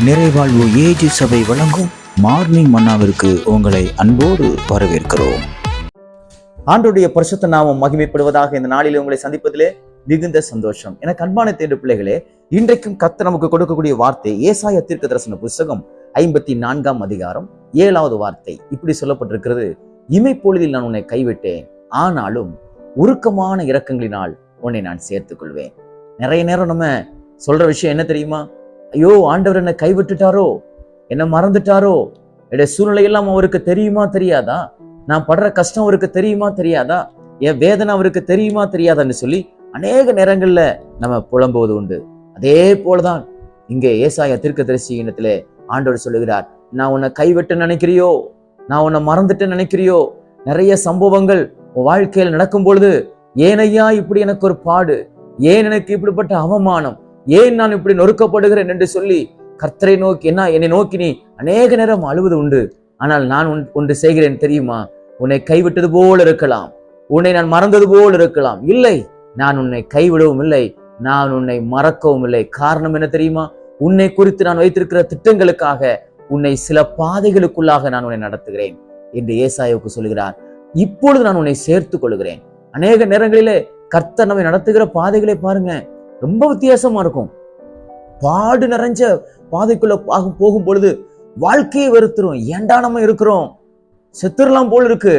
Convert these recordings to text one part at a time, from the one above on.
நிறைவாழ்வு AG சபை வழங்கும் morning மன்னாவிற்கு உங்களை அன்போடு வரவேற்கிறோம். ஆண்டவருடைய பரிசுத்த நாமம் மகிமைப்படுவதாக. இந்த நாளில் உங்களை சந்திப்பதிலே மிகுந்த சந்தோஷம். எனக்கு அன்பான தேடு பிள்ளைகளே, இன்றைக்கும் கர்த்தர் நமக்கு கொடுக்கக்கூடிய வார்த்தை ஏசாயா தீர்க்கதரிசன புஸ்தகம் 54 அதிகாரம் 7வது வார்த்தை. இப்படி சொல்லப்பட்டிருக்கிறது: இமைப்பொழுதில் நான் உன்னை கைவிட்டேன், ஆனாலும் உருக்கமான இரக்கங்களினால் உன்னை நான் சேர்த்துக் கொள்வேன். நிறைய நேரம் நம்ம சொல்ற விஷயம் என்ன தெரியுமா? ஐயோ, ஆண்டவர் என்னை கைவிட்டுட்டாரோ, என்ன மறந்துட்டாரோ, என்னுடைய சூழ்நிலை எல்லாம் அவருக்கு தெரியுமா தெரியாதா, நான் படுற கஷ்டம் அவருக்கு தெரியுமா தெரியாதா, என் வேதனை அவருக்கு தெரியுமா தெரியாதான்னு சொல்லி அநேக நேரங்கள்ல நம்ம புலம்புவது உண்டு. அதே போலதான் இங்கே ஏசாயா தீர்க்கதரிசி இடத்திலே ஆண்டவர் சொல்லுகிறார்: நான் உன்னை கைவிட்டு நினைக்கிறியோ, நான் உன்னை மறந்துட்டு நினைக்கிறியோ? நிறைய சம்பவங்கள் உன் வாழ்க்கையில் நடக்கும் பொழுது, ஏனையா இப்படி எனக்கு ஒரு பாடு, ஏன் எனக்கு இப்படிப்பட்ட அவமானம், ஏன் நான் இப்படி நொறுக்கப்படுகிறேன் என்று சொல்லி கர்த்தரை நோக்கி என்னை நோக்கி நீ அநேக நேரம் அழுவது உண்டு. ஆனால் நான் ஒன்று செய்கிறேன் தெரியுமா? உன்னை கைவிட்டது போல் இருக்கலாம், உன்னை நான் மறந்தது போல் இருக்கலாம். இல்லை, நான் உன்னை கைவிடவும் இல்லை, நான் உன்னை மறக்கவும் இல்லை. காரணம் என்ன தெரியுமா? உன்னை குறித்து நான் வைத்திருக்கிற திட்டங்களுக்காக உன்னை சில பாதைகளுக்குள்ளாக நான் உன்னை நடத்துகிறேன் என்று ஏசாயாவுக்கு சொல்கிறார். இப்பொழுது நான் உன்னை சேர்த்துக் கொள்கிறேன். அநேக நேரங்களிலே கர்த்தர் நம்மை நடத்துகிற பாதைகளை பாருங்க, ரொம்ப வித்தியாசமா இருக்கும். பாடு நிறைஞ்ச பாதைக்குள்ள போகும் பொழுது வாழ்க்கையை வெறுத்துரும். ஏண்டா நம்ம இருக்கிறோம், செத்துடலாம் போல் இருக்கு,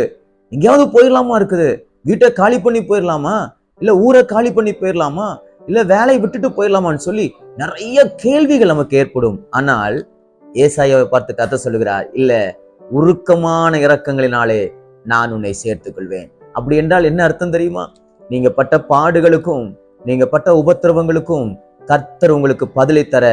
எங்கேயாவது போயிடலாமா இருக்குது, வீட்டை காலி பண்ணி போயிடலாமா, இல்ல ஊரை காலி பண்ணி போயிடலாமா, இல்ல வேலையை விட்டுட்டு போயிடலாமான்னு சொல்லி நிறைய கேள்விகள் நமக்கு ஏற்படும். ஆனால் ஏசாயாவை பார்த்து கர்த்தர் சொல்லுகிறார்: இல்ல, உருக்கமான இரக்கங்களினாலே நான் உன்னை சேர்த்துக் கொள்வேன். அப்படி என்றால் என்ன அர்த்தம் தெரியுமா? நீங்க பட்ட பாடுகளுக்கும் நீங்க பட்ட உபத்திரவங்களுக்கும் கர்த்தர் உங்களுக்கு பதிலை தர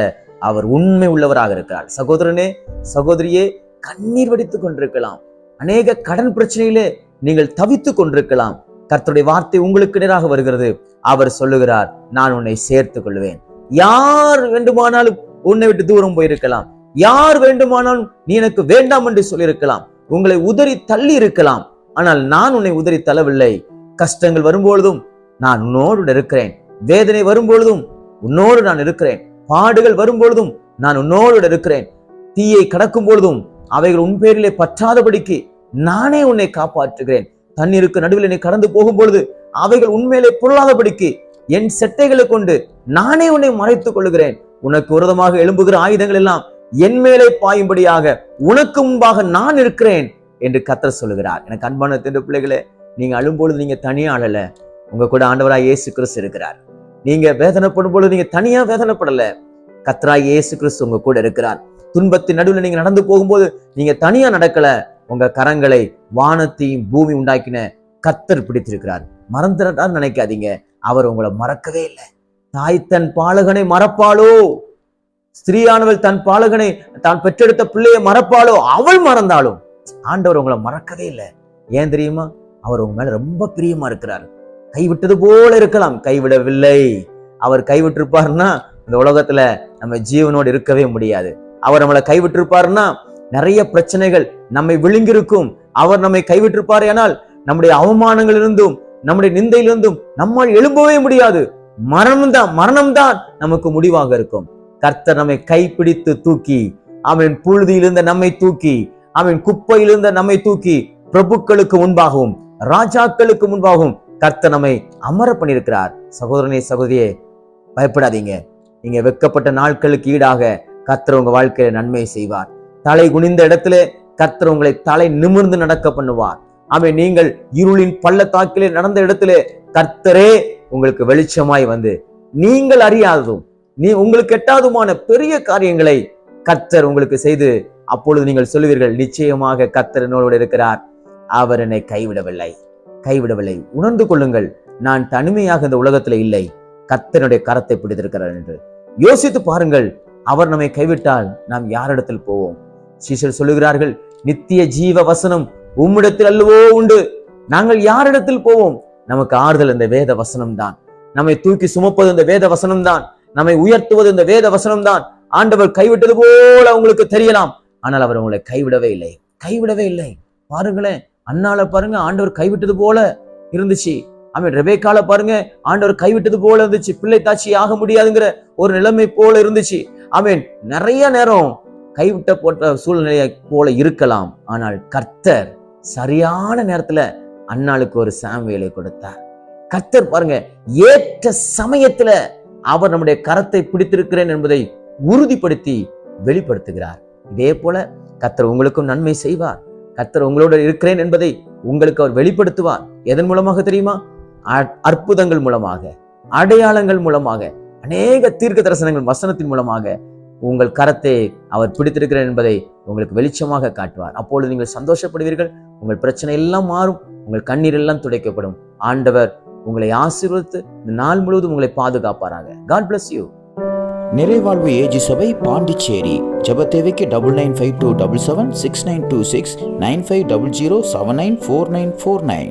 அவர் உண்மை உள்ளவராக இருக்கிறார். சகோதரனே, சகோதரியே, கண்ணீர் வடித்துக் கொண்டிருக்கலாம், அநேக கடன் பிரச்சனையிலே நீங்கள் தவித்துக் கொண்டிருக்கலாம். கர்த்தருடைய வார்த்தை உங்களுக்கு நேராக வருகிறது. அவர் சொல்லுகிறார்: நான் உன்னை சேர்த்துக் கொள்வேன். யார் வேண்டுமானாலும் உன்னை விட்டு தூரம் போயிருக்கலாம், யார் வேண்டுமானாலும் நீ எனக்கு வேண்டாம் என்று சொல்லியிருக்கலாம், உங்களை உதறி தள்ளி இருக்கலாம். ஆனால் நான் உன்னை உதறி தள்ளவில்லை. கஷ்டங்கள் வரும்பொழுதும் நான் உன்னோடு இருக்கிறேன், வேதனை வரும்பொழுதும் உன்னோடு நான் இருக்கிறேன், பாடுகள் வரும்பொழுதும் நான் உன்னோடு இருக்கிறேன், தீயை கடக்கும் பொழுதும் அவைகள் உன் பேரிலே பற்றாதபடிக்கு நானே உன்னை காப்பாற்றுகிறேன், தண்ணீருக்கு நடுவில் நீ கடந்து போகும் பொழுது அவைகள் உண்மையிலே பொருளாதபடிக்கு என் செட்டைகளை கொண்டு நானே உன்னை மறைத்துக் கொள்கிறேன், உனக்கு விரோதமாக எழும்புகிற ஆயுதங்கள் எல்லாம் என் மேலே பாயும்படியாக உனக்கு முன்பாக நான் இருக்கிறேன் என்று கர்த்தர் சொல்லுகிறார். எனக்கு அன்பான தேவ பிள்ளைகளே, நீங்க அழும்பொழுது நீங்க தனியா அழல, உங்க கூட ஆண்டவராய் இயேசு கிறிஸ்து இருக்கிறார். நீங்க வேதனைப்படும் பொழுது நீங்க தனியா வேதனைப்படல, கர்த்தராய் இயேசு கிறிஸ்து உங்க கூட இருக்கிறார். துன்பத்தின் நடுவில் நீங்க நடந்து போகும்போது நீங்க தனியா நடக்கல, உங்க கரங்களை வானத்தையும் பூமி உண்டாக்கின கர்த்தர் பிடித்திருக்கிறார். மறந்துட்டான்னு நினைக்காதீங்க, அவர் உங்களை மறக்கவே இல்லை. தாய் தன் பாலகனை மறப்பாளோ, ஸ்திரீயானவள் தன் பாலகனை தான் பெற்றெடுத்த பிள்ளையை மறப்பாளோ, அவள் மறந்தாலும் ஆண்டவர் உங்களை மறக்கவே இல்லை. ஏன் தெரியுமா? அவர் உங்க மேல ரொம்ப பிரியமா இருக்கிறார். கைவிட்டது போல இருக்கலாம், கைவிடவில்லை. அவர் கைவிட்டிருப்பாருன்னா இந்த உலகத்துல நம்ம ஜீவனோடு இருக்கவே முடியாது. அவர் நம்மளை கைவிட்டிருப்பாருன்னா நிறைய பிரச்சனைகள் நம்மை விழுங்கிருக்கும். அவர் நம்மை கைவிட்டிருப்பாரு ஆனால் நம்முடைய அவமானங்களிலிருந்தும் நம்முடைய நிந்தையிலிருந்தும் நம்மால் எழும்பவே முடியாது. மரணம்தான் நமக்கு முடிவாக இருக்கும். கர்த்தர் நம்மை கைப்பிடித்து தூக்கி, அவன் புழுதியிலிருந்த நம்மை தூக்கி, அவன் குப்பையிலிருந்த நம்மை தூக்கி பிரபுக்களுக்கு முன்பாகவும் ராஜாக்களுக்கு முன்பாகவும் கர்த்தர் நம்மை அமர பண்ணியிருக்கிறார். சகோதரனே, சகோதரியே, பயப்படாதீங்க. நீங்க வெட்கப்பட்ட நாட்களுக்கு ஈடாக கர்த்தர் உங்க வாழ்க்கையில நன்மை செய்வார். தலை குனிந்த இடத்துல கர்த்தர் உங்களை தலை நிமிர்ந்து நடக்க பண்ணுவார். அவன் நீங்கள் இருளின் பள்ளத்தாக்கிலே நடந்த இடத்துல கர்த்தரே உங்களுக்கு வெளிச்சமாய் வந்து நீங்கள் அறியாததும் உங்களுக்கு எட்டாதுமான பெரிய காரியங்களை கர்த்தர் உங்களுக்கு செய்து அப்பொழுது நீங்கள் சொல்லுவீர்கள்: நிச்சயமாக கர்த்தர் என்னோடு இருக்கிறார், அவர் என்னை கைவிடவில்லை. உணர்ந்து கொள்ளுங்கள், நான் தனிமையாக இந்த உலகத்துல இல்லை, கர்த்தருடைய கரத்தை பிடித்திருக்கிறார் என்று யோசித்து பாருங்கள். அவர் நம்மை கைவிட்டால் நாம் யாரிடத்தில் போவோம்? சீஷர் சொல்லுகிறார்கள்: நித்திய ஜீவ வசனம் உம்மிடத்தில் அல்லவோ உண்டு, நாங்கள் யாரிடத்தில் போவோம்? நமக்கு ஆறுதல் இந்த வேத வசனம் தான். நம்மை தூக்கி சுமப்பது இந்த வேத வசனம் தான். நம்மை உயர்த்துவது இந்த வேத வசனம் தான். ஆண்டவர் கைவிட்டது போல உங்களுக்கு தெரியலாம், ஆனால் அவர் உங்களை கைவிடவே இல்லை. பாருங்களேன், அண்ணால பாருங்க, ஆண்டவர் கைவிட்டது போல இருந்துச்சு. அவன் ரெபேக்கால பாருங்க, ஆண்டவர் கைவிட்டது போல இருந்துச்சு. பிள்ளை தாட்சி ஆக முடியாதுங்கிற ஒரு நிலைமை போல இருந்துச்சு. ஆமென். நிறைய நேரம் கைவிட்ட போட்ட சூழ்நிலையை போல இருக்கலாம். ஆனால் கர்த்தர் சரியான நேரத்துல அன்னாளுக்கு ஒரு சாமுவேலை கொடுத்தார். கர்த்தர் பாருங்க, ஏற்ற சமயத்துல அவர் நம்முடைய கரத்தை பிடித்திருக்கிறேன் என்பதை உறுதிப்படுத்தி வெளிப்படுத்துகிறார். இதே போல கர்த்தர் உங்களுக்கும் நன்மை செய்வார். கர்த்தர் உங்களோட இருக்கிறேன் என்பதை உங்களுக்கு அவர் வெளிப்படுத்துவார். எதன் மூலமாக தெரியுமா? அற்புதங்கள் மூலமாக, அடையாளங்கள் மூலமாக, அநேக தீர்க்க தரிசனங்கள் வசனத்தின் மூலமாக உங்கள் கரத்தை அவர் பிடித்திருக்கிறார் என்பதை உங்களுக்கு வெளிச்சமாக காட்டுவார். அப்பொழுது நீங்கள் சந்தோஷப்படுவீர்கள். உங்கள் பிரச்சனை எல்லாம் மாறும். உங்கள் கண்ணீர் எல்லாம் துடைக்கப்படும். ஆண்டவர் உங்களை ஆசீர்வதித்து இந்த நாள் முழுவதும் உங்களை பாதுகாப்பாராக. God bless you. நிறைவாழ்வு ஏஜி சபை பாண்டிச்சேரி. ஜெப தேவைக்கு 9952776926 9500794949.